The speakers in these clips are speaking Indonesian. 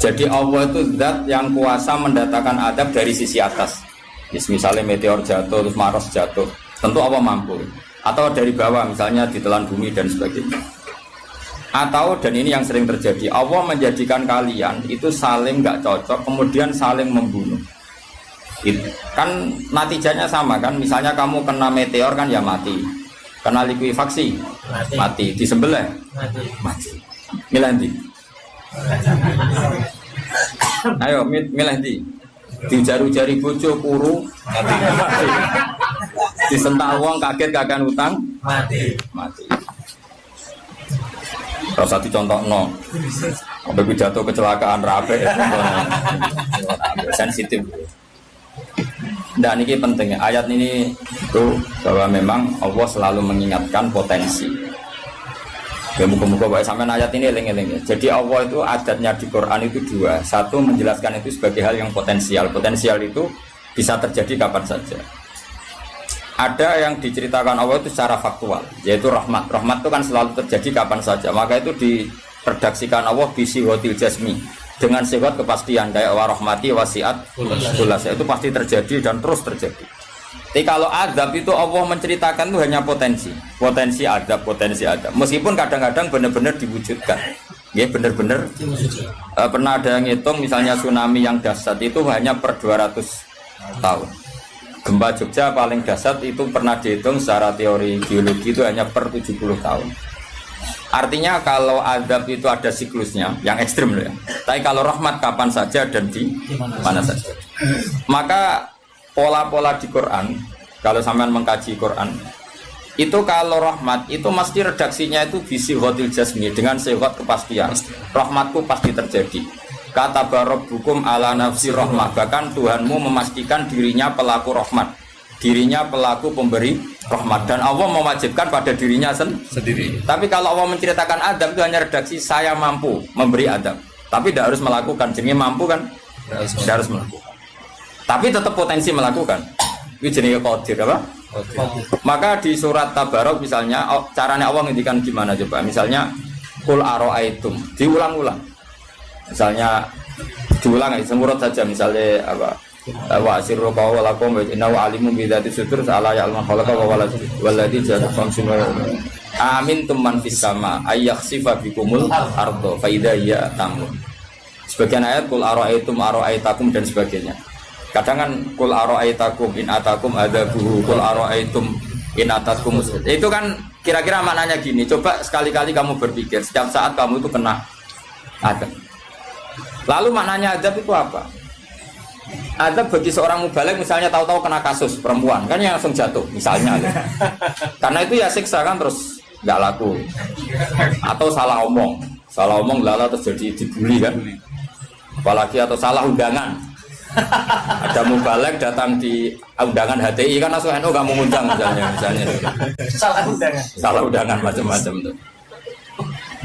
Jadi Allah itu zat yang kuasa mendatangkan adab dari sisi atas. Misalnya meteor jatuh, terus Mars jatuh, tentu Allah mampu. Atau dari bawah, misalnya ditelan bumi dan sebagainya. Atau, dan ini yang sering terjadi, Allah menjadikan kalian itu saling nggak cocok, kemudian saling membunuh. Itu kan natijanya sama kan, misalnya kamu kena meteor kan ya mati, kena likuifaksi mati, disembelih mati. Milih ndi? Ayo milih ndi? Dijaru-jari bojo kuru mati. Disentak wong kaget kakan utang mati. Rasa dicontohno. Sampai pidato kecelakaan rabe sensitif. Nah ini penting. Ayat ini itu bahwa memang Allah selalu mengingatkan potensi. Ya muka-muka sampai ayat ini eling-eling. Jadi Allah itu adatnya di Quran itu dua. Satu menjelaskan itu sebagai hal yang potensial. Potensial itu bisa terjadi kapan saja. Ada yang diceritakan Allah itu secara faktual, yaitu rahmat. Rahmat itu kan selalu terjadi kapan saja. Maka itu diredaksikan Allah bisihotil jasmi, dengan sifat kepastian kayak warahmati wasiat kulas. Itu pasti terjadi dan terus terjadi. Tapi kalau azab itu Allah menceritakan itu hanya potensi azab. Meskipun kadang-kadang benar-benar diwujudkan. Ya benar-benar pernah ada yang ngitung misalnya tsunami yang dahsyat itu hanya per 200 tahun. Gempa Jogja paling dahsyat itu pernah dihitung secara teori geologi itu hanya per 70 tahun. Artinya kalau azab itu ada siklusnya yang ekstrim loh ya. Tapi kalau rahmat kapan saja dan di mana saja. Maka pola-pola di Quran, kalau sampean mengkaji Quran, itu kalau rahmat itu mesti redaksinya itu bisi hotil jasmi, dengan sifat kepastian. Rahmatku pasti terjadi. Kata barabbukum ala nafsi rahmah, bahkan Tuhanmu memastikan dirinya pelaku rahmat, dirinya pelaku pemberi rahmat, dan Allah mewajibkan pada dirinya sendiri. Tapi kalau Allah menceritakan adab itu hanya redaksi saya mampu memberi adab, tapi tidak harus melakukan. Jenis mampu kan tidak harus melakukan, tapi tetap potensi melakukan. Itu jenis qadir apa? Maka di surat Tabarok misalnya caranya Allah ngendikan gimana coba? Misalnya qul aro'aitum, diulang-ulang. Misalnya diulang semurut saja, misalnya apa? Wa asirru qawlakum wa innahu alimun bi dzati sudur ala ya'lamu khalaqa wa walladzi ja'ala khamsuna amintum man fis sama ayakhsifa bikumul ardo fa idza hiya tamun. Sebagian ayat qul aro'aitakum dan sebagainya. Kadang kan qul aro'aitakum in atakum adzabuhu qul aro'aitum in atakum. Itu kan kira-kira maknanya gini, coba sekali-kali kamu berpikir setiap saat kamu itu kena adab. Lalu maknanya adab itu apa? Adab bagi seorang mubaligh misalnya tahu-tahu kena kasus perempuan, kan yang langsung jatuh misalnya. Karena itu ya siksa kan, terus nggak laku. Atau salah omong lala terus jadi dibully kan. Apalagi atau salah undangan. Ada mubaligh datang di undangan HTI kan langsung NU nggak mau ngundang misalnya. Salah undangan macam-macam tuh.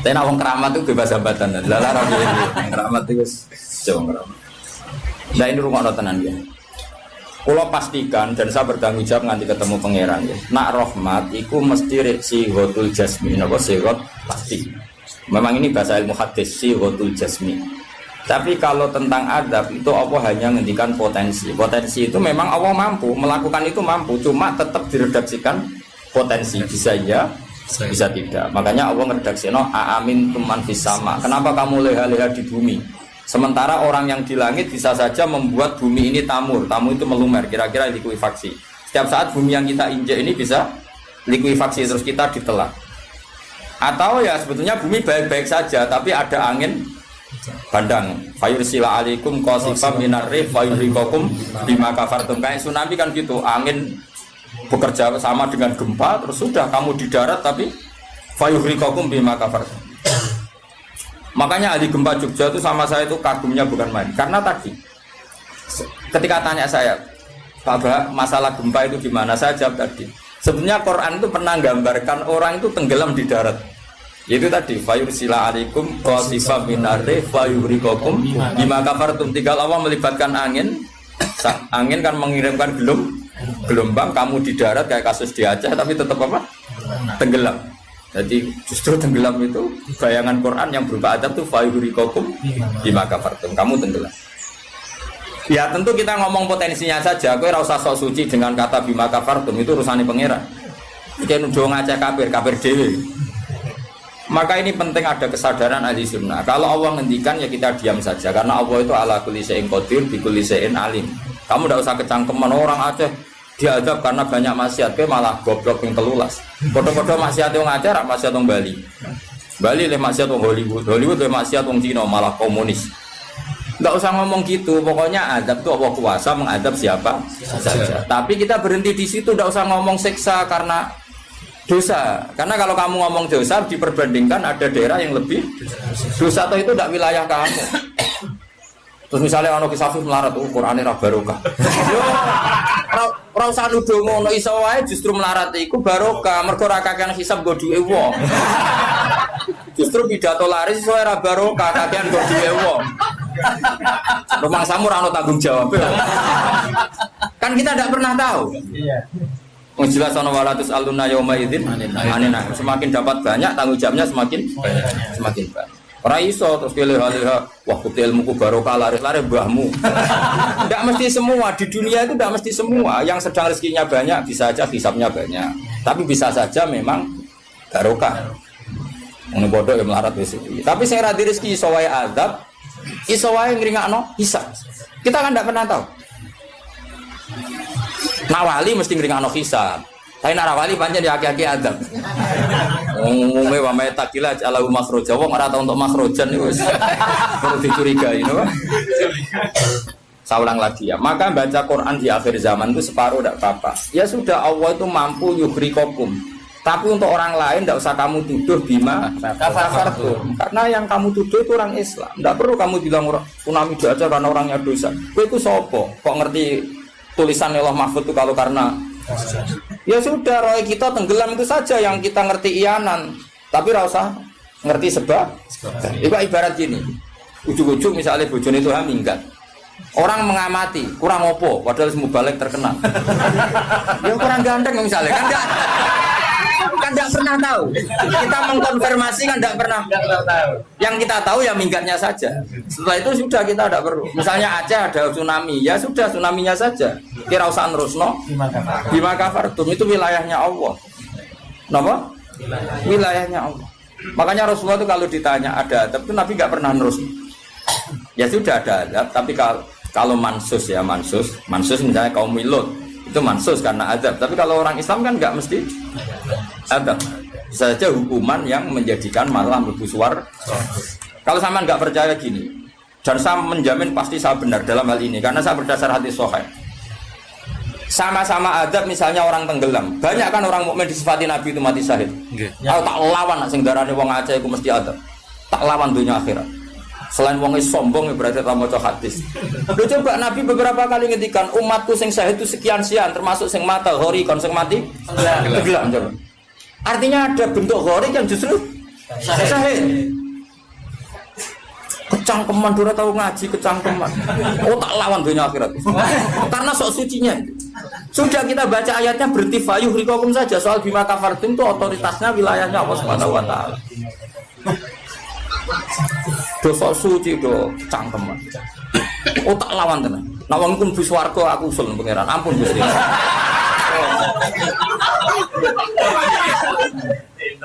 Tapi nak keramat itu bebas hambatan. Lala rapi keramat itu jauh keramat. Nah ini rumah tenan ya. Kalau pastikan dan saya bertanggung jawab nanti ketemu pangeran ya. Nak rahmat itu mesti sihotul jasmi, apa sihot pasti. Memang ini bahasa ilmu hadis sihotul jasmi. Tapi kalau tentang adab itu Allah hanya menghentikan potensi. Potensi itu memang Allah mampu melakukan itu, mampu, cuma tetap diredaksikan potensi, bisa ya, bisa tidak. Makanya Allah ngeredaksino amin tuman fis sama. Kenapa kamu leha-leha di bumi? Sementara orang yang di langit bisa saja membuat bumi ini tamu itu melumer, kira-kira likuifaksi. Setiap saat bumi yang kita injak ini bisa likuifaksi terus kita ditelan. Atau ya sebetulnya bumi baik-baik saja, tapi ada angin bandang. Fayursila alaikum qasifam minar rih fayurikokum bima kafartum. Kayak tsunami kan gitu, angin bekerja sama dengan gempa, terus sudah kamu di darat tapi fayurikokum bima kafartum. Makanya ahli gempa Jogja itu sama saya itu kagumnya bukan main. Karena tadi ketika tanya saya, Pak Bah, masalah gempa itu gimana? Saya jawab tadi, sebenarnya Quran itu pernah gambarkan orang itu tenggelam di darat. Itu tadi fayursila alaikum qasifam minarri fayurikokum bima kafartum. Tinggal Allah melibatkan angin. Angin kan mengirimkan gelombang, kamu di darat kayak kasus di Aceh tapi tetap apa? Tenggelam. Jadi justru tenggelam itu bayangan Quran yang berupa adab tuh fayuhriqakum bima kafartum. Kamu tenggelam. Ya tentu kita ngomong potensinya saja. Kowe ora usah sok suci dengan kata bima kafartum, itu urusane pangeran. Iki nuduh ngajak kafir dhewe. Maka ini penting ada kesadaran ahli sunnah. Kalau Allah ngendikan ya kita diam saja, karena Allah itu ala kulli syai'in qadir bi kulli syai'in alim. Kamu tidak usah kecangkeman orang Aceh diadab karena banyak maksiat, ke malah goblok yang telulas. Foto-foto maksiat yang Aceh, rak maksiat yang Bali. Bali le maksiat yang Hollywood le maksiat yang Cina, malah komunis. Tidak usah ngomong gitu. Pokoknya adab itu Allah kuasa mengadab siapa saja. Tapi kita berhenti di situ, tidak usah ngomong siksa karena dosa, karena kalau kamu ngomong dosa diperbandingkan ada daerah yang lebih dosa atau itu tidak wilayah kamu. Terus misalnya ono kisah melarat, Qur'ane ra barokah. Yo, ora usah nuduh ngono, iso wae justru melarat iku barokah, mergo ra kakean hisab go duwe wong. Justru pidato laris iso ra barokah, kakean go duwe wong. Rumangsamu ra ono tanggung jawab. Kan kita tidak pernah tahu. Iya. Jelas ana walatus aluna yauma idzin anina. Semakin dapat banyak tanggung jawabnya semakin banyak. Ora iso terus pilih-pilih wah kutil ilmuku barokah laris-laris mbahmu. Enggak mesti semua di dunia itu enggak mesti semua. Yang sedang rezekinya banyak bisa saja hisabnya banyak. Tapi bisa saja memang barokah. Ngono bodoh ya melarat wis iki. Tapi sing ra di rezeki iso wae azab, iso wae ngringakno hisab. Kita kan enggak pernah tahu. Nawali mesti ngeringakno hisab. Tapi nak wali pancen ya aki-aki adab. Umume wa may takila ala makhraja. Wong ora tau untuk makhrajan niku wis perlu dicurigai, no? Saya ulang lagi ya. Maka baca Quran di akhir zaman itu separuh tidak apa-apa. Ya sudah, Allah itu mampu yuhriqakum. Tapi untuk orang lain tidak usah kamu tuduh bima kafartum. Karena yang kamu tuduh itu orang Islam. Tidak perlu kamu bilang tsunami aja karena orangnya dosa. Kowe itu sopo? Kok ngerti tulisan Allah Mahfud itu kalau karena ya sudah, roh kita tenggelam itu saja yang kita ngerti iyanan, tapi rasa ngerti sebab. Ibarat gini, ujung-ujung misalnya bojone itu minggat, orang mengamati kurang opo, padahal semua balik terkenal. Ya kurang ganteng misalnya, kan enggak pernah tahu. Kita mengkonfirmasi kan enggak pernah tahu. Yang kita tahu ya minggatnya saja. Setelah itu sudah kita tidak perlu. Misalnya Aceh ada tsunami, ya sudah tsunaminya saja. Kira usah nerusno. Bima kafartum itu wilayahnya Allah. Napa? Wilayahnya Allah. Makanya Rasulullah itu kalau ditanya ada adab itu Nabi enggak pernah nerus. Ya sudah ada adab, tapi kalau mansus misalnya kaum Milot itu mansus karena adab. Tapi kalau orang Islam kan enggak mesti adab. Bisa saja hukuman yang menjadikan malah mlebu swarga. Kalau sama nggak percaya gini, dan saya menjamin pasti saya benar dalam hal ini karena saya berdasar hadis sahih. Sama-sama adab, misalnya orang tenggelam, banyak kan orang mukmin disifati Nabi itu mati syahid. Kalau tak lawan sing darane wong Aceh iku mesti adab. Tak lawan dunia akhirat. Selain wong sombong berarti tak maca hadis. Lu coba Nabi beberapa kali ngendikan umatku sing syahid itu sekian-sekian, termasuk sing mata hori kon sing mati tenggelam coba. Artinya ada bentuk hori yang justru syahid. Kecangkeman dora tahu ngaji kecangkeman. Oh tak lawan dunia akhirat. Karena sok sucinya. Sudah kita baca ayatnya berarti fayuhriqakum saja, soal bima kafartum itu otoritasnya wilayahnya Allah Subhanahu wa taala. Dosa suci do cangkeman. Oh tak lawan tenan. Nek wong iku mlebu swarga aku usul pangeran. Ampun Gusti.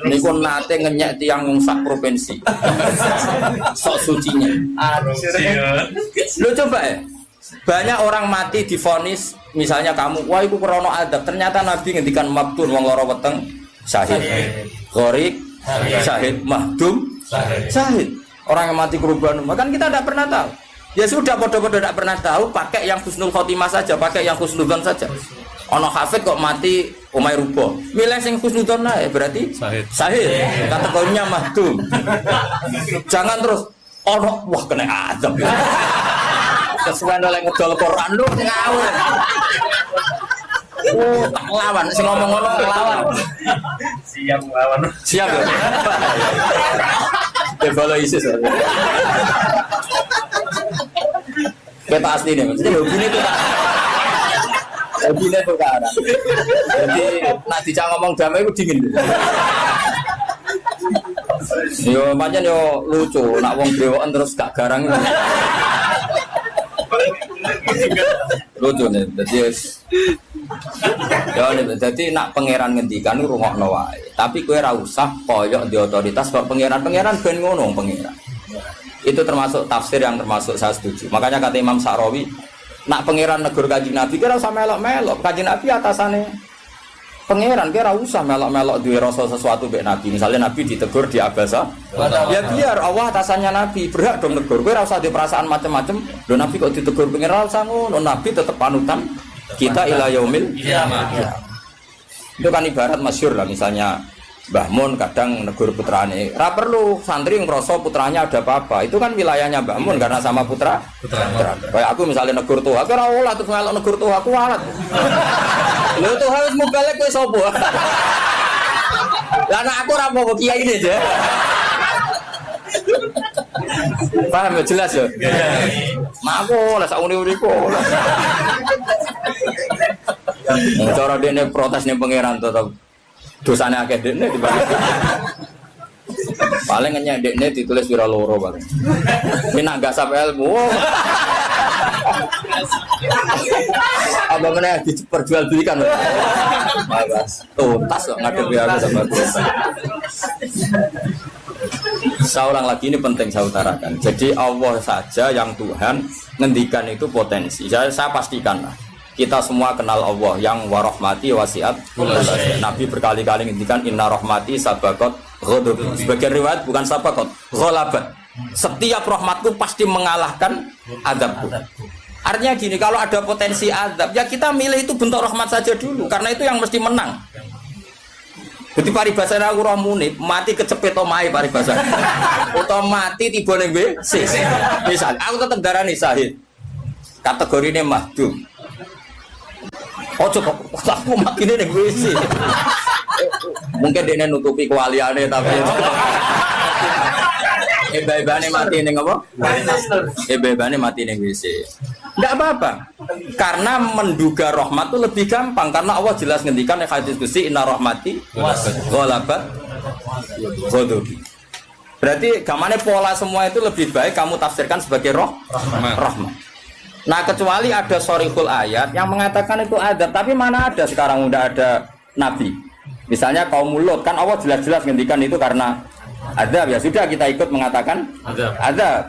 Niku nate ngenyek tiyang sak provinsi. Sok sucinya. Lu coba ya. Banyak orang mati divonis, misalnya kamu, wah itu krana adab. Ternyata Nabi ngendikan maktun wong lara weteng syahid. Gharik syahid, mahdum syahid. Orang yang mati korban, kan kita tidak pernah tahu. Ya sudah, bodoh-bodoh tidak pernah tahu, pakai yang husnul khotimah saja, pakai yang husnudzon saja. Ono hafid kok mati umay rubo. Milih sing husnudzon ae berarti syahid. Kategorinya mahdum. Jangan terus ono wah kena adab. Kesuwen oleh ngedol Quran lu ngawur. Oh, tak lawan, sing ngomong ngono lawan. Siap lawan. Siap ya. Evaluasi ISIS. Kita asli nih, maksudnya hobinya itu tak. Hobinya itu kan. Jadi, nak dicak ngomong damai itu dingin. Yo pancen yo lucu, nak wong brewoken terus gak garang. Lucu nih, jadi nak pangeran ngendikan rungokno wae. Tapi kowe ora usah koyok di otoritas kok pangeran ben ngono pangeran. Itu termasuk tafsir yang termasuk saya setuju. Makanya kata Imam Sa'rawi, nak pangeran negur Kanjeng Nabi kira usah melok-melok. Kanjeng Nabi atasane pangeran kira usah melok-melok duwe rasa sesuatu mbek Nabi. Misalnya Nabi ditegur di Abasa, ya biar Allah atasannya Nabi, berhak dong negur. Kowe ora usah di perasaan macam-macam. Lho Nabi kok ditegur pangeran usah ngono. Nabi tetep panutan kita ila yaumil kiamah. Itu kan ibarat masyhur lah, misalnya Mbah Mun kadang negur putrane. Ora perlu santri ngrasa putranya ada apa-apa. Itu kan wilayahnya Mbah Mun karena sama putra. Kayak aku misalnya negur tuh, aku ora olah terus ngelok negur tuh, aku walat. Lho tuh harus mubalek kowe sapa? Lah nek aku ora apa kiai ini aja. Paham ya jelas ya? Mak aku lah sak uni-uniku. Cara dene protes ning pangeran tetep dosane akeh dekne dibanding. Paling ngenyek dekne ditulis wira loro paling. Ini nak gak sampai ilmu. Apa meneh diperjualbelikan. Bagus. Tuntas kok ngadepi aku sama dosa. Saya ulang lagi, ini penting saya utarakan. Jadi Allah saja yang Tuhan ngendikan itu potensi. Saya pastikan lah. Kita semua kenal Allah yang warahmati wasiat. Nabi berkali-kali ngendikan inna rahmati sabaqat ghadab. Sebagian riwayat bukan sabaqat, ghalabat. Setiap rahmatku pasti mengalahkan azabku. Artinya gini, kalau ada potensi azab, ya kita milih itu bentuk rahmat saja dulu, karena itu yang mesti menang. Jadi paribasane aku roh munib, mati kecepet omahe paribasane. Utawa mati tiba ning WC. Misal aku tetep darani syahid. Kategorine mahdum. Ojo kok aku mati ning WC. Mungkin dia nutupi kewaliane tapi ebebane mati ning apa? Ebebane mati ning WC. Enggak apa-apa. Karena menduga rahmat itu lebih gampang karena Allah jelas ngendikan ning hadis qudsi inna rahmati ghalabat ghadabi. Berarti gamane pola semua itu lebih baik kamu tafsirkan sebagai rahmat. Nah, kecuali ada sorihul ayat yang mengatakan itu adab, tapi mana ada sekarang udah ada nabi. Misalnya kaum Lut kan Allah jelas-jelas ngendikan itu karena adab, ya sudah kita ikut mengatakan adab.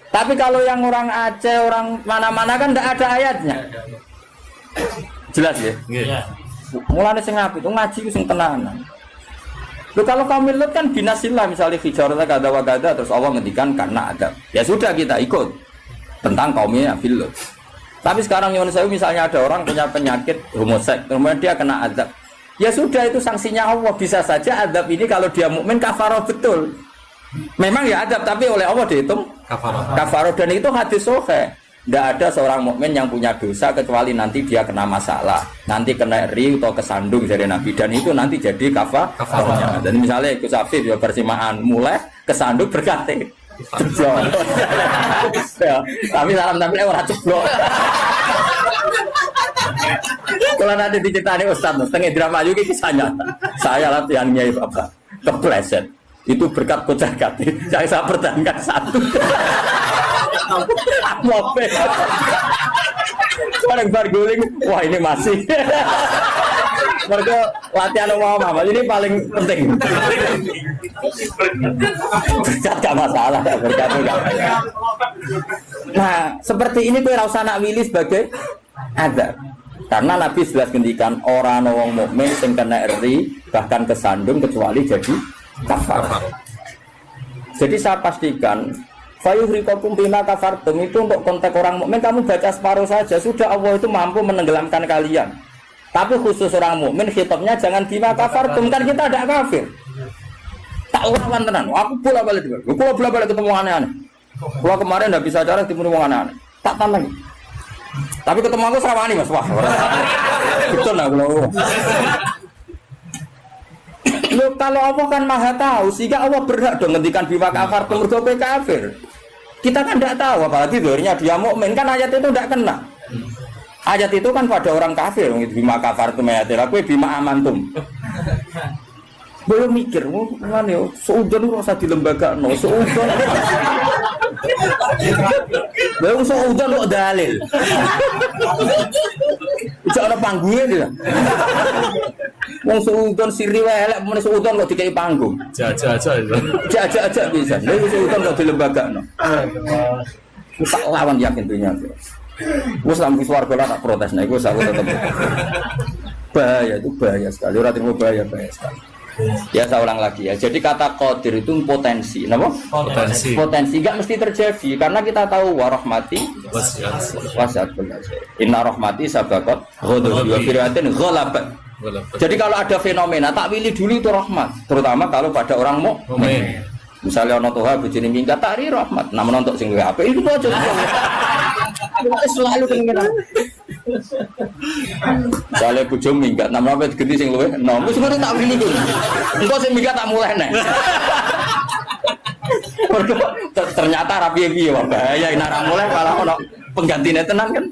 Tapi kalau yang orang Aceh, orang mana-mana kan tidak ada ayatnya. Jelas ya? Iya. Mulane sing apik itu ngaji ku sing tenanan. Loh kalau kaum Lut kan binasillah misalnya fijarata kada wa kada terus Allah ngendikan karena adab. Ya sudah kita ikut tentang kaumnya Nabi Lut. Tapi sekarang yang saya misalnya ada orang punya penyakit homoseks, kemudian dia kena adab. Ya sudah itu sanksinya Allah, bisa saja adab ini kalau dia mukmin kafarah betul. Memang ya adab tapi oleh Allah dihitung kafarah dan itu hadis sahih. Tidak ada seorang mukmin yang punya dosa kecuali nanti dia kena masalah, nanti kena riu atau kesandung dari Nabi dan itu nanti jadi kafarahnya. Dan misalnya ikut Safif ya persimaan mulai kesandung berkati. Ceblok. Ya, tapi salam tampil ora ceblok. Kalau nanti diceritani Ustaz, setengah drama juga kisahnya. Saya latihan Nyai Bapak, kepleset. Itu berkat kocak kati. Saya pertahankan satu. Aku apa? Orang barguling, wah ini masih. Mereka latihan mama, ini paling penting. Berkat gak masalah, berkat enggak. Nah, seperti ini kowe ora usah nak wilih sebagai adab. Karena Nabi jelas ngendikan orang wong mukmin sing kena eri bahkan kesandung kecuali jadi kafar. Jadi saya pastikan fayuhrikakum bima kafartum itu untuk konteks orang mukmin kamu baca separuh saja sudah Allah itu mampu menenggelamkan kalian. Tapi khusus orang mukmin khitabnya jangan bima kafartum kan kita ada kafir. Tak lawan tenan. Aku bola-balik juga. Aku bola-balik ketemu aneh-aneh. Gua kemarin enggak bisa cara ketemu wong aneh-aneh. Tak tambah. Tapi ketemu aku serawani Mas. Wah. Betul lah kalau. Loh, kalau Allah kan maha tahu sehingga Allah berhak dong ngendikan bima kafartum mergo kowe kafir. Kita kan tidak tahu apalagi dirinya dia mukmin kan ayat itu tidak kena. Ayat itu kan pada orang kafir bima kafartum ayatil kowe bima amantum. Belum mikir, mana yo, seudon itu rasa di lembaga, no seudon. Belum seudon kok dalil. Itu ada panggungnya dia. Wong seudon siri welek, mana seudon kok dikai panggung. Jaja bisa. Lalu seudon kok di lembaga, no. Tak lawan yakin dunia. Gue selama suarga lah tak protes, nah gue selalu tetap bahaya itu bahaya sekali. Orang terima bahaya sekali. Ya saya ulang lagi ya. Jadi kata qadir itu potensi, kenapa? Potensi nggak mesti terjadi karena kita tahu warahmati wasiat. Inna rahmati sabaqat ghadabi wa fir'atin ghalabat. Jadi kalau ada fenomena tak pilih dulu itu rahmat, terutama kalau pada orang mukmin. Misalnya ono toha bojone minggat tak ri rahmat, namun untuk sing luwih apik itu aja. Selalu pengen. Kalau bojo minggat, namun apa digenti sing luwih, nom wis ngono tak pilih iki. Engko sing minggat tak mulai nek. Ternyata rapi piye wae bahaya nek ora mulai malah ono penggantine tenan kan.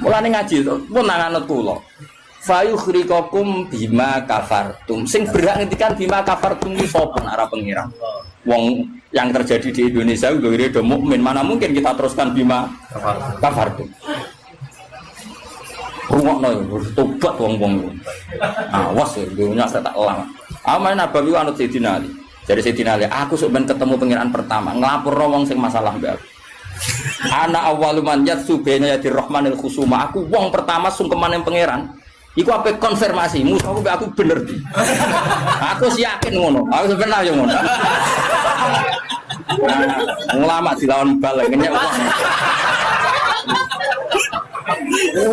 Mulane ngaji to, pun nang anut kula. Fayukhrikakum bima kafartum. Sing berhak ngendikan bima kafartum iki sapa arah pengiran. Wong yang terjadi di Indonesia udah mukmin, mana mungkin kita teruskan bima kafartum. Rungokno tobat wong-wong. Awas ya, dunya saya tak elang. Aman Nabawi anut Sayyidina Ali. Dari Sayyidina Ali, aku sok ben ketemu pengiran pertama, nglapor wong sing masalah mbak aku. Ana awwaluman yatsu baina yadir rahmanil khusuma. Aku wong pertama sungkeman yang pangeran. Iku apa konfirmasi, musuhku mbek aku bener di. Aku yakin ngono. Aku sebenarnya yo ngono. Ulama dilawan bal kenyek wong.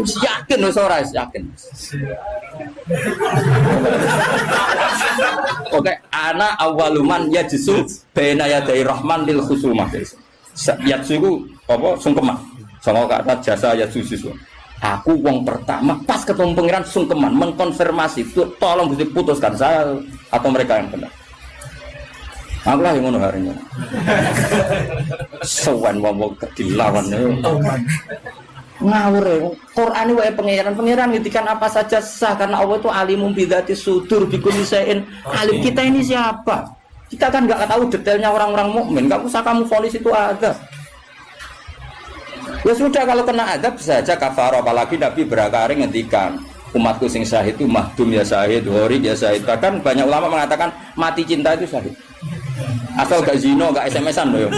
Yakin wis ora yakin. Oke, ana awaluman yajsu baina yadir rahmanil khusuma. Yatsu iku apa sungkeman. Sama kata jasa yatsu siswa. Aku wong pertama pas ketemu pangeran sungkeman mengkonfirmasi itu tolong diputuskan saya atau mereka yang benar. Aku lah yang ngono harinya. Sewan wong dilawan ngawur ya. Quran ini wae pangeran ngitikan apa saja sah karena Allah itu alimum bidzati sudur bikulli syai'in alim. Kita ini siapa? Kita kan enggak tahu detailnya orang-orang mukmin. Enggak usah kamu vonis itu ada. Ya sudah kalau kena adab bisa saja kafar, apalagi Nabi berakari ngendikan umatku sing syahid itu mahdum ya syahid, horik ya syahid. Bahkan banyak ulama mengatakan mati cinta itu syahid. Asal gak zino, gak SMS-an loh.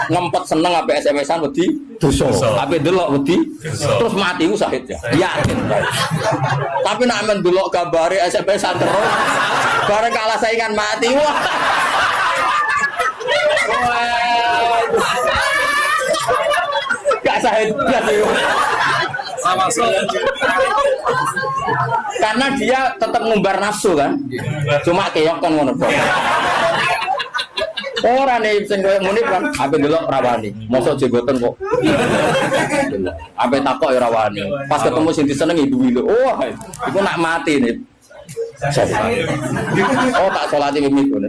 Ngempet seneng apa SMS-an wedi dosa. Apa delok wedi terus mati ku syahid ya. Yakin. Tapi nek men delok gambare SMS-an terus bareng kalah saingan mati. Wah. Gak syahid itu. Karena dia tetap ngumbar nafsu kan. Cuma keok kan ngono. Ora nih sing koyo muni kan ape delok rawani. Mosok jenggoten kok. Ape takok ya rawani. Pas ketemu sing disenengi duwi lho. Oh, iku nak mati nih. Oh, tak salati mimiku.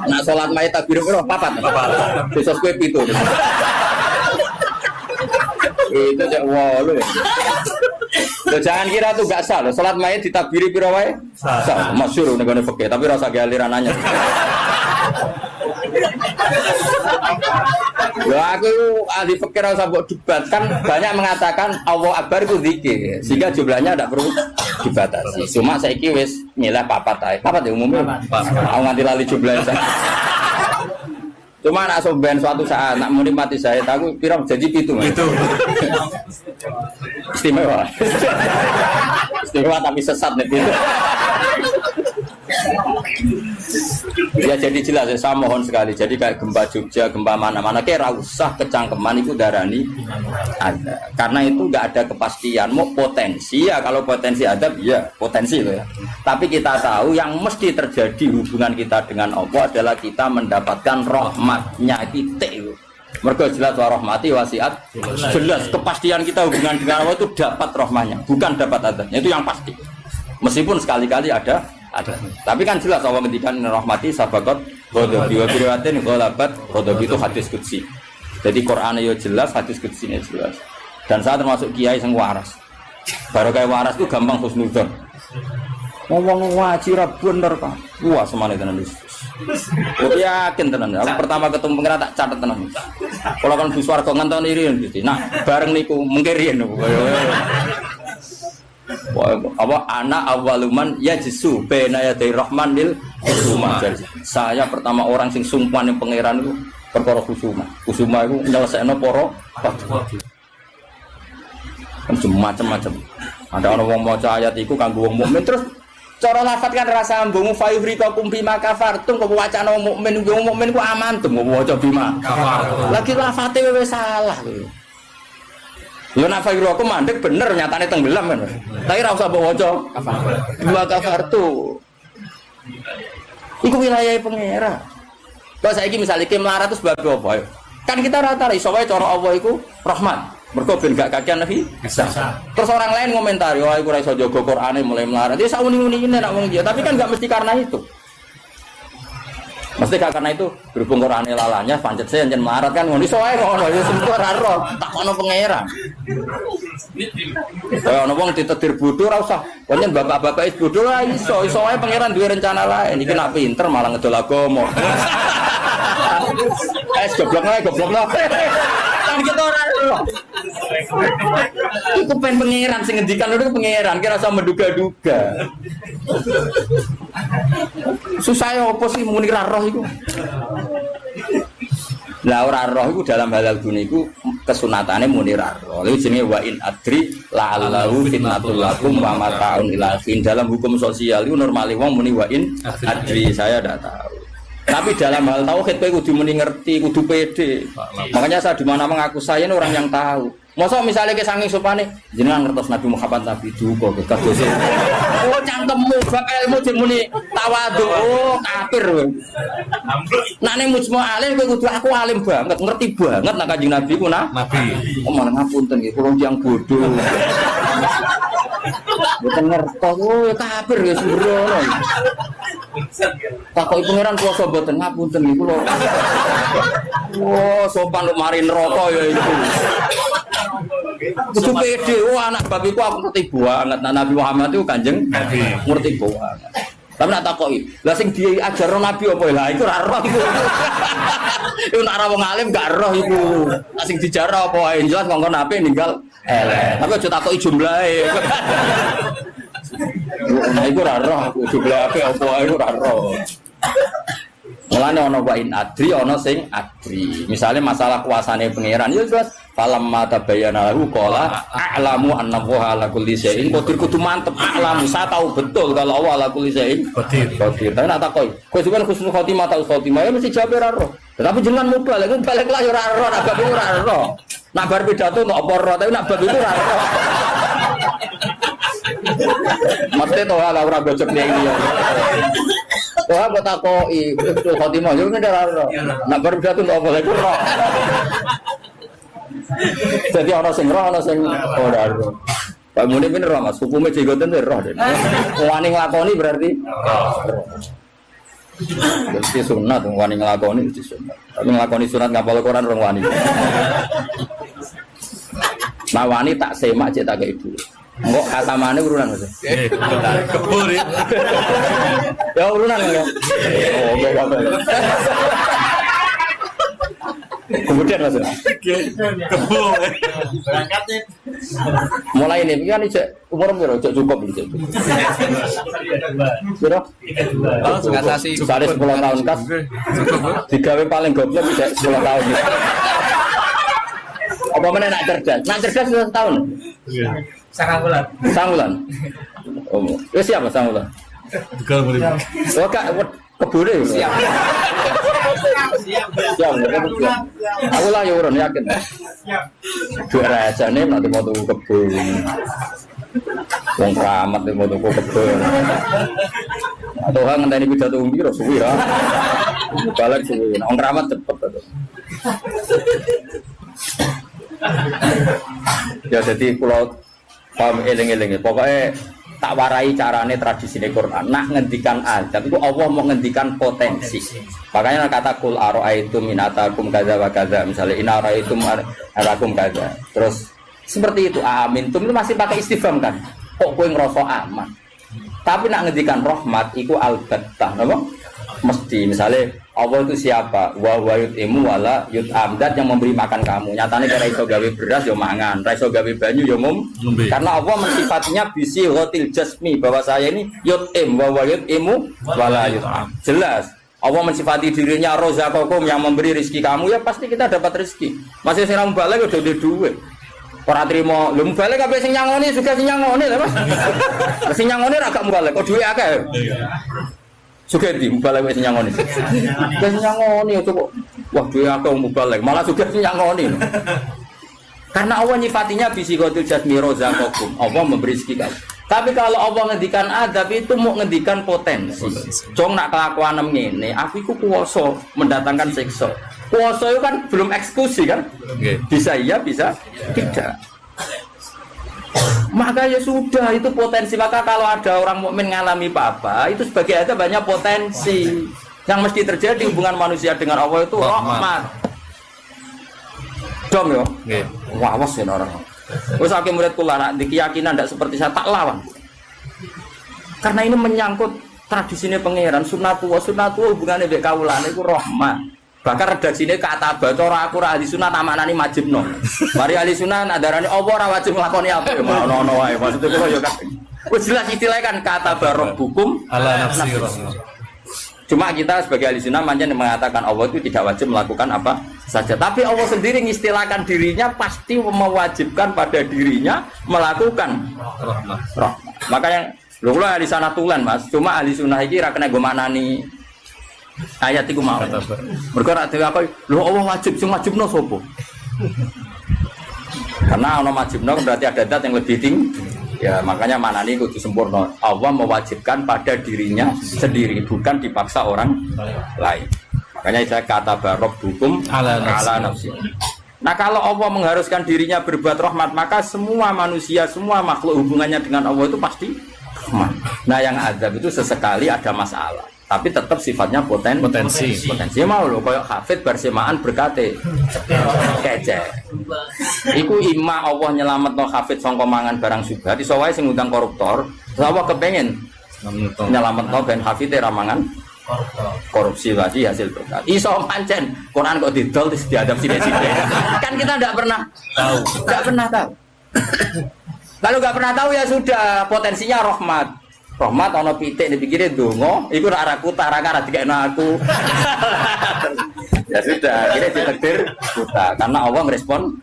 Nak salat mayit takbir piro? Papat. Besok kowe 7. Itu cek walu. Loh, jangan kira tuh gak sah loh. Salat mayit ditakbiri piro wae? Sah. Masyhur ning gone fikih, tapi rasa ge aliran anyar. Loh, aku ahli fikih rasa mbok debat kan banyak mengatakan Allahu Akbar itu zikir. Sehingga jumlahnya tidak perlu dibatasi. Cuma saiki wis milih papat ae. Papat ya umumnya. Aku nganti lali jumlahnya. Cuma nak soben suatu saat nak muni mati saya aku pirang janji pitu. Istimewa. Istimewa tapi sesat nih itu. Ya jadi jelas ya, saya mohon sekali. Jadi kayak gempa Jogja, gempa mana-mana kayak usah kecangkeman itu darani ada. Karena itu nggak ada kepastian. Mau potensi ya, kalau potensi ada ya potensi loh ya. Tapi kita tahu yang mesti terjadi hubungan kita dengan Allah adalah kita mendapatkan rahmatnya titik. Mergo jelas wa rahmati wasiat. Jelas kepastian kita hubungan dengan Allah itu dapat rahmatnya, bukan dapat adabnya. Itu yang pasti. Meskipun sekali-kali ada. Tapi kan jelas Allah ngendikan rahmati sabaqat ghadabi wa fir'atin ghalabat ghadabi itu hadis qudsi. Jadi Quran yo jelas, hadis qudsi jelas. Dan saya termasuk kiai sing waras. Baru kayak waras itu gampang husnudzon. Ngomong ngaji ra bener Pak. Wah, semane tenan wis. Aku yakin tenan. Aku pertama ketemu pengira tak catet tenan. Kalau kan bus warga ngenteni riyen gitu. Nah, bareng niku mengke riyen. Apa anak awaluman yajsu baina yaday rahman lil khusuma. Saya pertama orang sing sumpah ning pangeran iku perkara khusuma. Khusuma iku nyelesekno para macam-macam. Ada orang wong maca ayat iku kanggo wong mukmin terus cara lafat kan rasa ambung fayuhrikakum bima kafartum kok wacana wong mukmin ku amantum kok waca bima kafartum. Lagi lafate wis salah kuwi. Lho nek fayuhrikakum mandek bener nyatane tenggelam kan. Tapi ora usah mbok waca bima kafartum. Iku wilayahe pangeran. Kok saiki misale ki melarat terus sebab apa? Kan kita rata iso wae cara Allah iku Rahman. Mergo ben gak kakean nabi bisa. Terus orang lain ngomentari, wah iku ora iso jaga Qur'ane mulai melarat. Ya sauni-unine nek wong dia, tapi kan gak mesti karena itu. Mesti gak karena itu, berhubung Qur'ane lalanya pancet saya njen melarat kan ngono iso wae ngono ya semua ora roh, takono pangeran. Kaya ana wong ditedir bodho ora usah. Pancen bapak-bapak is bodho ora iso wae pangeran duwe rencana lain. Iki nak pinter malah ngedol agama. Goblok lah. Kan kita ora roh. Iku pen pangeran sing ngendikan itu pangeran, kira usah menduga-duga. Susah ya apa sih muni ra roh iku? Lah ora roh iku dalam halal dunia iku kesunatane muni ra roh. Lha jenenge wa in adri la'allahu fitnatul lakum wa mata'un ila fin. Dalam hukum sosial iku normale wong muni wa in adri, saya ndak tahu. Tapi dalam hal tauhid kowe kudu muni ngerti, kudu pede. Makanya saya di mana mengaku saya ini orang yang tahu. Masa misalnya ke sanging sopane jenengan ngertos Nabi Muhammad Nabi duka kados. Oh cangkemmu bab ilmu muni tawadhu. Oh kafir kowe. Nek ning mujma alim kowe kudu aku alim banget, ngerti banget nek Kanjeng Nabi ku Nabi. Oh malah ngapunten nggih kula tiyang bodho. Mboten ngertos oh kafir ya sembrono. Takoki pangeran kuwasa mboten ngapunten nggih kula. Oh sopan lu mari neraka ya iku. Kudu pede, anak babiku aku ngerti banget. Nabi Muhammad itu Kanjeng Nabi ngerti banget. Tapi nak takoki, lah sing diajarno Nabi apa lah iku ora roh iku. Iku nak ora wong alim gak roh iku. Lah sing dijarno apa ae jelas kok Nabi ninggal elek. Tapi aja takoki jumlahe. Nah iku ora roh, jumlahe apa ae ora roh. Mulane ana wa in adri ana sing adri. Misale masalah kuasane pangeran ya jelas falam mata bayana lahu qala a'lamu anna wa ala kulli syai'in qadir. Kudu mantep a'lamu saya tahu betul kalau Allah ala kulli syai'in qadir. Tapi nak takoki kowe sampeyan husnul khotimah ta khotimah ya mesti jawab ora roh. Tapi jenengan mubalik lah ya ora roh, nak bab ora roh. Nak bar pidato kok apa roh, tapi nak bab itu ora roh. Mesti to ora gojek ning iki. Wah, aku takoki husnul khotimah yo ora roh. Nak bar pidato kok apa lagi roh. Jadi ana sing roh, ana sing ora roh. Pak Muni bener roh Mas, hukume jenggoten roh. Wani nglakoni berarti roh. Jadi sunat, wani nglakoni itu sunat. Tapi nglakoni sunat ngapal Quran rong wani. Nah wani tak semak cek tak kei dulu. Engko katamane urunan Mas. Kebur ya. Ya urunan ya. Oh, apa. Kemudian Mas. Kebur. Berangkatnya. Mulai ini kan umur piro cukup iki. Piro? Oh, ngatasi 10 tahun kas. Digawe paling goblok iki 10 tahun. Apa meneh nak cerdas? Nak cerdas 1 tahun. Iya. Sangulan. Oh, wis siap Sangulan. Tegal mulai. Oh, Kak, kebure. Siap. Siap. Aku lah yo urun yakin. Siap. Dua rajane nanti mau tuku kebun. Wong keramat mau tuku kebun. Atau ngenteni pidato piro suwi ya. Balik suwi. Wong keramat cepet to. Ya jadi pulau paham eling-eling pokoknya tak warai carane tradisi Quran nak ngendikan azab itu Allah mau ngendikan potensi. Makanya kata kul aro'aitum minatakum kaza wa kaza misalnya in aro'aitum arakum kaza terus seperti itu amin itu masih pakai istifham kan kok kowe ngerasa aman Tapi nak ngendikan rahmat iku albattah, napa? Mesti misalnya Allah itu siapa? Wa yut'imu wala yut'am, zat yang memberi makan kamu. Nyatane kira iso gawe beras yo mangan, ra iso gawe banyu yo ngombe. Karena Allah mensifatinya bisi ghatil jasmi, bahwa saya ini yut'im wa yut'imu wala yut'am. Jelas Allah mensifati dirinya rozaqakum, yang memberi rezeki kamu, ya pasti kita dapat rezeki. Masih sing ra balik udah duwe. Ora trimo, lho balik kabeh sing nyangoni juga sing nyangoni lho Mas. Sing nyangoni ra gak balik, kok duwe akeh. Suka di mubalek wis nyangoni. Wis nyangoni coba. Wah, duwe akeh mubalek, malah suka nyangoni. Karena Allah nyifatinya bisikhatul jasmi rozaqakum. Allah memberi rezeki kamu. Tapi kalau Allah ngendikan adab itu mau ngendikan potensi. Jong nak kelakuan ngene, aku iku kuwasa mendatangkan siksa. Kuwasa itu kan belum eksekusi kan? Bisa iya, bisa tidak. Maka ya sudah, itu potensi. Maka kalau ada orang mukmin ngalami apa-apa, itu sebagai ada banyak potensi yang mesti terjadi hubungan manusia dengan Allah itu rahmat. Dom yo. Nggih. Wawas ya orang. Wis akeh murid kula nak di keyakinan ndak seperti saya tak lawan. Karena ini menyangkut tradisinya pangeran, sunnatullah hubungannya mbek kawulane iku rahmat. Bahkan redaksine kata bacora aku ra ahli sunah tamaknani majibno. Mari ahli sunah adarane apa ora wajib nglakoni apa ya ono wae. Maksud kula ya kan. Wis jelas istilah kan kata barok hukum ala nafsi. Cuma kita sebagai ahli sunnah manjen mengatakan Allah itu tidak wajib melakukan apa saja. Tapi Allah sendiri mengistilahkan dirinya pasti mewajibkan pada dirinya melakukan rahmat. Makanya lho ahli sana tulen Mas. Cuma ahli sunnah iki ra kena go manani ayat iku mau. Mergo rak dhewe aku lho Allah wajib sing wajibno sapa? Karena ana wajibno berarti ada zat yang lebih tinggi. Ya makanya manani kudu sempurna. Allah mewajibkan pada dirinya sendiri, bukan dipaksa orang lain. Makanya saya kata barok hukum ala nafsi. Nah kalau Allah mengharuskan dirinya berbuat rahmat, maka semua manusia, semua makhluk hubungannya dengan Allah itu pasti rahmat. Nah yang azab itu sesekali ada masalah, tapi tetap sifatnya potensi mau loh, kayak hafid bersemaan berkate kece. Iku imma Allah nyelametno hafid sangka mangan barang subhat, iso wae sing ngundang koruptor, Allah kepengen nyelametno ben hafid ra mangan korupsi lagi hasil berkat. Iso pancen Quran kok didol terus diadab sithik-sithik. Kan kita enggak pernah tahu. Kalau enggak pernah tahu ya sudah, potensinya rahmat. Rahmat ana pitik dipikire donga, iku ora araku tarang-arang dikekno aku. Ya sudah, akhirnya ditakdir buta karena Allah merespon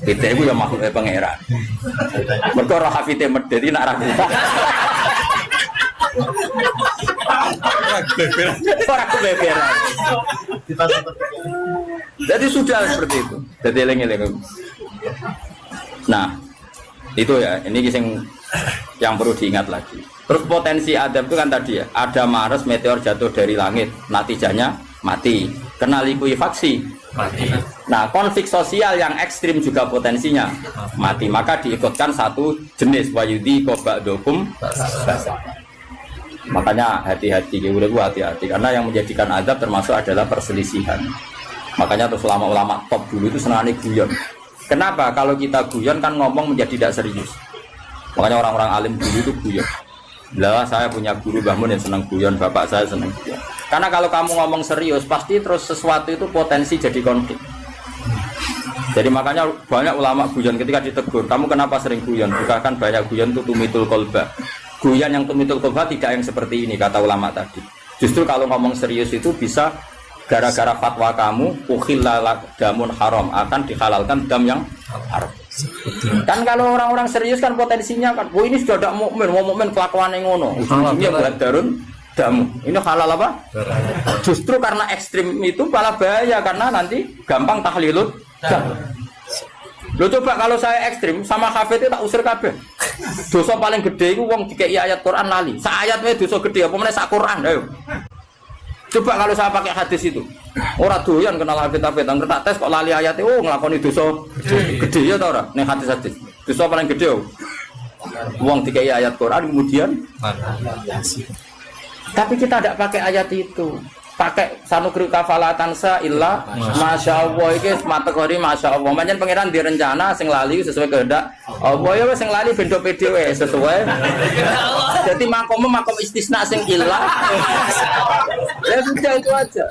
pitik iku ya makhluk pangeran. Mergo roh hafite medheti nak ra buta. Orang kebeberan. Jadi sudah seperti itu. Jadi eling-eling. Nah, itu ya. Ini yang perlu diingat lagi. Terus potensi adab itu kan tadi ya. Ada Mars meteor jatuh dari langit, natijanya mati. Kena likuifaksi, mati. Nah, konflik sosial yang ekstrim juga potensinya mati. Maka diikutkan satu jenis wayudi kobakdokum basah. Makanya hati-hati, hati-hati karena yang menjadikan azab termasuk adalah perselisihan. Makanya terus ulama-ulama top dulu itu senangnya guyon. Kenapa? Kalau kita guyon kan ngomong menjadi tidak serius. Makanya orang-orang alim dulu itu guyon. Lah saya punya guru Mbah Mun yang senang guyon, bapak saya senang guyon. Karena kalau kamu ngomong serius pasti terus sesuatu itu potensi jadi konflik. Jadi makanya banyak ulama guyon ketika ditegur, kamu kenapa sering guyon? Bukan banyak guyon itu tumitul kolba. Guyon yang tumitul kolba tidak yang seperti ini kata ulama tadi. Justru kalau ngomong serius itu bisa gara-gara fatwa kamu ukhillalak damun haram, akan dihalalkan dam yang haram. Kan kalau orang-orang serius kan potensinya kan, oh ini sudah tidak mukmin, mau mukmin kelakuan yang ngono, ujung-ujungnya buat darun damu. Ini halal apa? Justru karena ekstrim itu malah bahaya karena nanti gampang tahlilut. Lo coba kalau saya ekstrim sama hafid itu tak usir kabeh. Dosa paling gede itu wong dikei ayat Quran lali. Sa ayat wae dosa gede apa meneh sak Quran ayo. Coba kalau saya pakai hadis itu. Ora doyan kenal hafid-hafid, angger tak tes kok lali ayat oh nglakoni dosa gede ya ta ora? Ning hadis-hadis. Dosa paling gede wong dikei ayat Quran kemudian tapi kita tidak pakai ayat itu. Pakai sanukri kafalatan sa illa masya Allah iki kategori masya Allah. Pancen pangeran direncana sing lali sesuai kehendak Allah ya wis sing lali bendo pede wae sesuai Jadi makom istisna sing ilah. Ya sudah itu aja.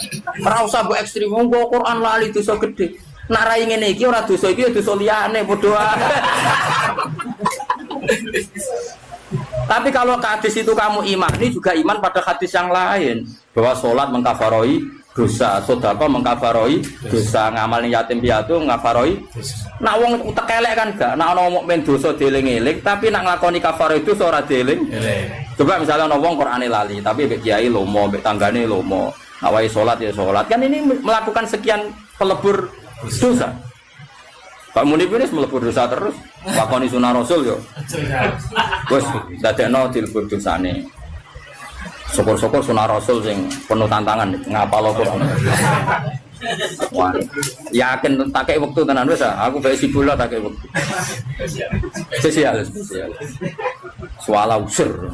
Ora usah mbok ekstrem wong Quran lali dosa gede. Nak rai ngene iki ora dosa iki ya dosa liyane padha ae. Tapi kalau hadis itu kamu imani juga iman pada hadis yang lain bahwa sholat mengkafaroi dosa, sedekah mengkafaroi dosa, ngamal yatim piatu mengkafaroi. Nak wong utek elek kan gak, nak ana mukmin dosa dieling-eling, tapi nak nglakoni kafaroi dosa ora dieling. Coba misalnya ana wong Qur'ane lali, tapi mbek kiai lomo, mbek tanggane lomo. Nak wae salat ya salat. Kan ini melakukan sekian pelebur dosa. Pak Munib ini melebur dosa terus, lakoni sunah Rasul yo. Wes dadekno dilebur dosane. Syukur-syukur sunah Rasul sing penuh tantangan ngapal Quran. Wah, yakin tak kei wektu tenan wis aku bae sibula tak kei wektu. Spesial. Suala usur.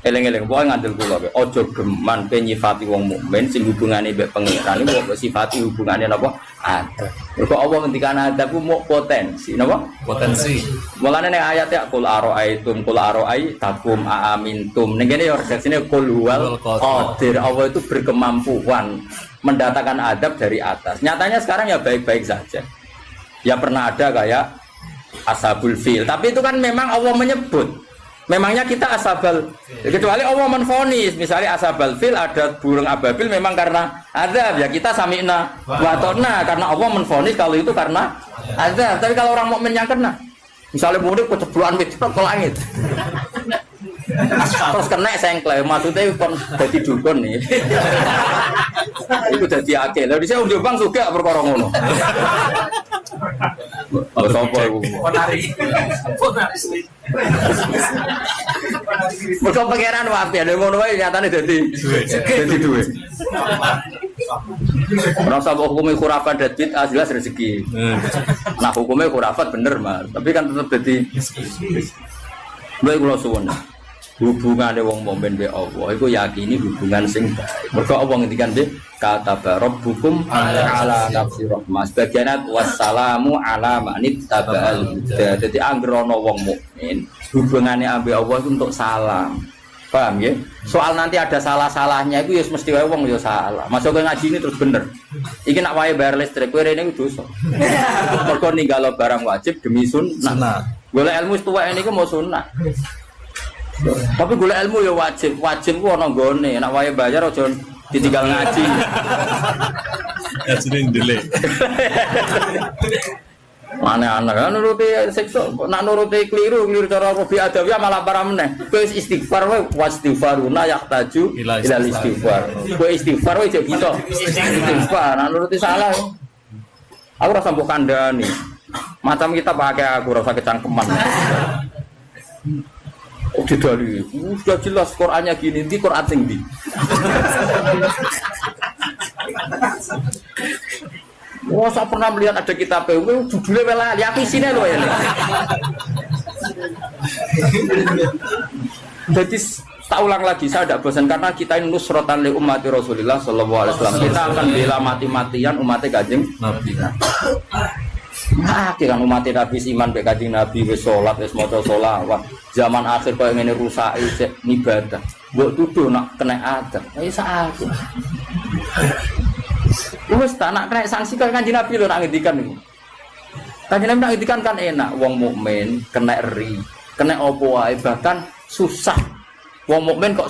Eleng-eleng pokoke ngandel kula kowe aja geman nyifati wong mukmin sing hubungane mbek pangeran iku kok sifati hubungane napa ada. Mergo Allah ngendikan ada ku mau potensi napa? Potensi. Mulane ning ayat ya qul araaitum qul araaitum aamintum. Ning kene ya redaksine qul huwal qadir. Allah itu berkemampuan mendatangkan adab dari atas. Nyatanya sekarang ya baik-baik saja. Ya pernah ada kayak ashabul fil, tapi itu kan memang Allah menyebut. Memangnya kita asabal, kecuali Allah menfonis, misalnya asabal fil ada burung ababil memang karena azab, ya kita sami'na wa ta'na karena Allah menfonis kalau itu karena azab. Tapi kalau orang mukmin yang kena, misalnya murid kecebloan itu ke langit, terus kena sengklek, maksudnya kon jadi dukun nih, itu jadi akil. Lalu saya udah bang juga perkara ngono. Sopo iku? Ponari. Mergo pangeran wae ada ngono wae nyatane dadi duwe. Ora usah hukume khurafat dadit jelas rezeki. Nah hukume khurafat bener Mas, tapi kan tetep dadi baik kula suwun. Hubungane wong mukmin be Allah iku yakini hubungan sing baik. Mergo Allah ngendikan be kata rabbukum ala nafsi rahmah. Sebagian wassalamu ala manit tabal huda. Dadi anggere ana wong mukmin hubungane ambek Allah itu untuk salam. Paham ya? Soal nanti ada salah-salahnya itu ya mesti wae wong ya salah. Masuk ke ngaji ini terus bener. Iki nak wae bayar listrik kowe rene ku dosa. Mergo ninggalo barang wajib demi sunnah. Golek ilmu tuwek niku mau sunnah. Tapi golek ilmu ya wajib ku ana nggone, nek wae bayar aja ditinggal ngaji. Ngajine ndelek. Aneh-aneh kan nuruti siksa, nak nuruti keliru cara Robi Adawiyah malah parah meneh. Kowe istighfar wae wastighfaruna yahtaju ila istighfar. Kowe istighfar wae jek kita. Istighfar, nak nuruti salah. Aku rasa mbok kandhani. Macam kita pakai aku rasa kecangkeman. Oh didali, sudah jelas Qurannya gini, di Quran sing di. Wah, saya pernah melihat ada kitab judulnya welali, aku isinya loh ya. Jadi tak ulang lagi, saya tidak bosan karena kita ini nusrotan li ummati Rasulullah sallallahu alaihi wasallam. Kita akan bela mati-matian umatnya Kanjeng Nabi. Nah, kan umat Nabi iman be Kanjeng Nabi wis salat wis maca selawat. Zaman akhir koyo ngene rusak ibadah. Mbok tuduh nak kena adab. Wis sakit. Wis tak nak kena sanksi koyo Kanjeng Nabi lho nak ngendikan niku. Kanjeng Nabi nak ngendikan kan enak wong mukmin kena ri, kena opo wae bahkan susah. Wong mukmin kok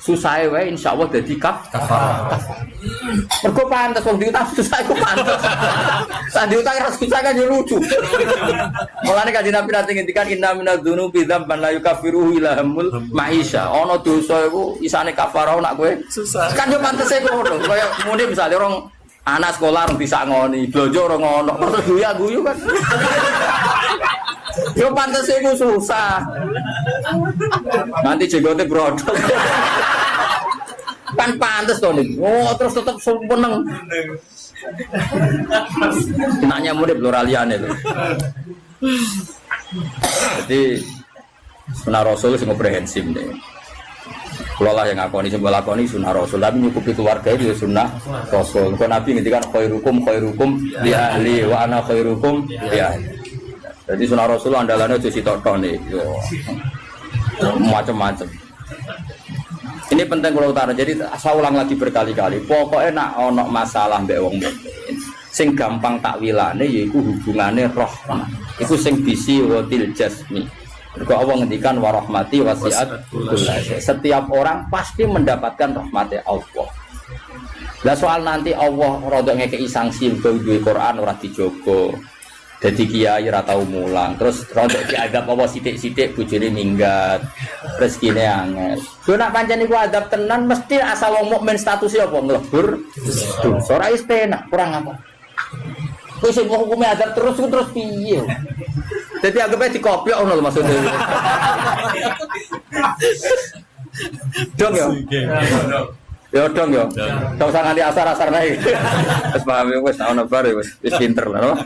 susah wae insyaallah dadi kafarah. Mergo pantes wong diutang susah iku pantes. Sak diutang ora susah kan yo lucu. Mulane Kanjeng Nabi nate ngendikan inna minadz-dzunubi dzamban la yukaffiruhu illa hamul maisha. Ana dosa iku isane kafarah nak kowe susah. Kan yo pantese ngono. Kaya muni misale orang anak sekolah orang bisa ngoni, blojo orang ngono, terus guyu kan. Yo pantes iku susah. Nanti jenggote brodol. Kan pantes to nih. Oh, terus tetap seneng. Nanya murid pluraliane lho. Jadi sunah Rasul sing komprehensif nih. Kalau lah yang ngakoni sing lakoni sunah Rasul, tapi nyukupi keluarga itu sunah Rasul. Kalau Nabi ngendikan khairukum li ahli wa ana khairukum li ahli. Jadi sunah Rasul andalannya jadi tok-tok nih. macam-macam. Ini penting kalau utara. Jadi saya ulang lagi berkali-kali. Pokoknya nak ono masalah mbek wong mukmin, sing gampang takwilane yaiku hubungane rahmah. Iku sing bisi watil jasmi. Mergo Allah ngendikan warahmati wasiat kullasa. Setiap orang pasti mendapatkan rahmatnya Allah. Lah soal nanti Allah rodok ngekeki sanksi mergo duwe Quran ora dijogo. Dadi kiai ora tau mulang, terus rodok diadab apa sithik-sithik bojone minggat. Rezekine angel. Yo nak pancen iku adab tenan mesti asal wong mukmin statusnya apa nglebur. Ora istenak, kurang apa. Wis hukume adab terus piye? Dadi anggapnya dikoplok ngono lho maksudnya. Dong yo. Ya dong yo. Kau usah nganti asar-asar naik. Wis paham wis ana bar wis pinter lho.